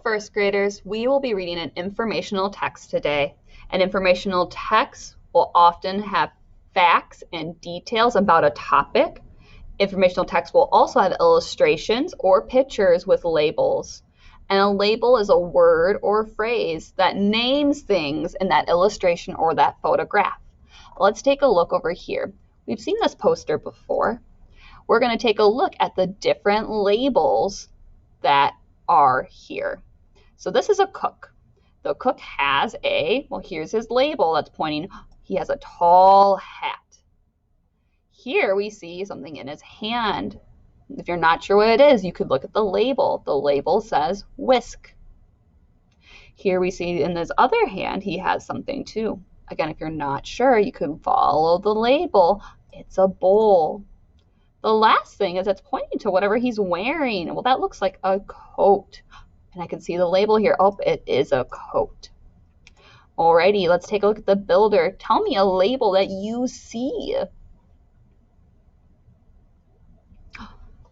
first graders, we will be reading an informational text today. An informational text will often have facts and details about a topic. Informational text will also have illustrations or pictures with labels. And a label is a word or phrase that names things in that illustration or that photograph. Let's take a look over here. We've seen this poster before. We're going to take a look at the different labels that are here. So this is a cook. The cook has well, here's his label that's pointing. He has a tall hat. Here we see something in his hand. If you're not sure what it is, you could look at the label. The label says whisk. Here we see in his other hand, he has something too. Again, if you're not sure, you could follow the label. It's a bowl. The last thing is it's pointing to whatever he's wearing. Well, that looks like a coat. And I can see the label here. Oh, it is a coat. Alrighty, let's take a look at the builder. Tell me a label that you see.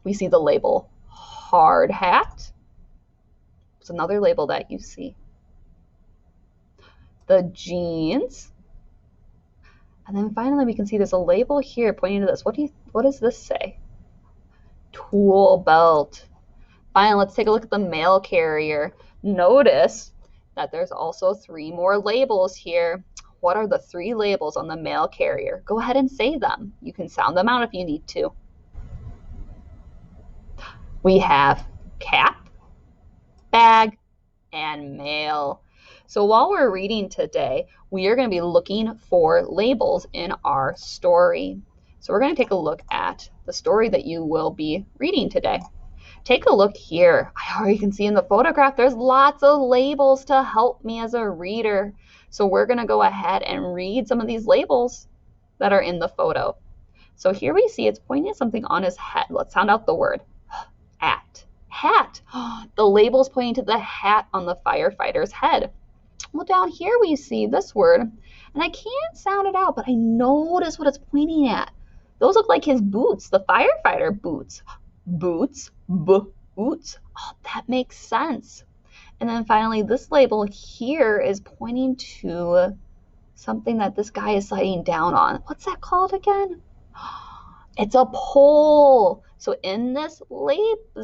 We see the label hard hat. It's another label that you see. The jeans. And then finally we can see there's a label here pointing to this. What does this say? Tool belt. Finally, let's take a look at the mail carrier. Notice that there's also 3 more labels here. What are the 3 labels on the mail carrier? Go ahead and say them. You can sound them out if you need to. We have cap, bag, and mail. So while we're reading today, we are going to be looking for labels in our story. So we're going to take a look at the story that you will be reading today. Take a look here. I already can see in the photograph there's lots of labels to help me as a reader. So we're going to go ahead and read some of these labels that are in the photo. So here we see it's pointing at something on his head. Let's sound out the word. At. Hat. The label's pointing to the hat on the firefighter's head. Well, down here we see this word, and I can't sound it out, but I notice what it's pointing at. Those look like his boots, the firefighter boots. Boots, boots. Oh, that makes sense. And then finally, this label here is pointing to something that this guy is sighting down on. What's that called again? It's a pole. So in this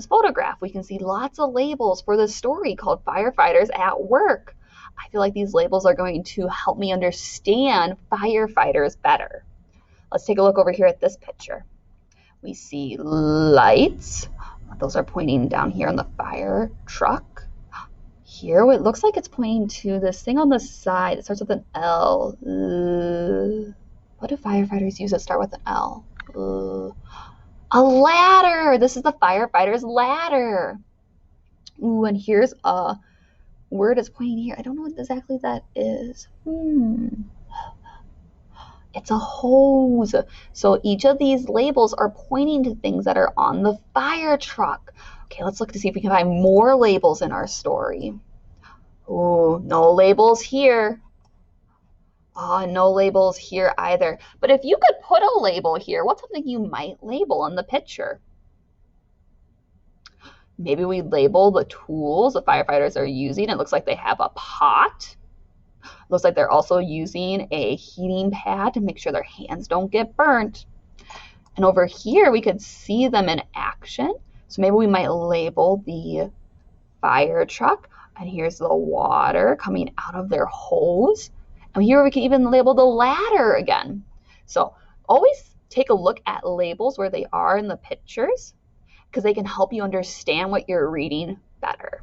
photograph, we can see lots of labels for this story called Firefighters at Work. I feel like these labels are going to help me understand firefighters better. Let's take a look over here at this picture. We see lights. Those are pointing down here on the fire truck. Here, it looks like it's pointing to this thing on the side. It starts with an L. What do firefighters use that start with an L? A ladder. This is the firefighter's ladder. Ooh, and here's a word it's pointing here. I don't know what exactly that is. It's a hose. So each of these labels are pointing to things that are on the fire truck. Okay, let's look to see if we can find more labels in our story. Ooh, no labels here. Oh, no labels here either. But if you could put a label here, what's something you might label in the picture? Maybe we label the tools the firefighters are using. It looks like they have a pot. Looks like they're also using a heating pad to make sure their hands don't get burnt. And over here, we could see them in action. So maybe we might label the fire truck. And here's the water coming out of their hose. And here we can even label the ladder again. So always take a look at labels where they are in the pictures, because they can help you understand what you're reading better.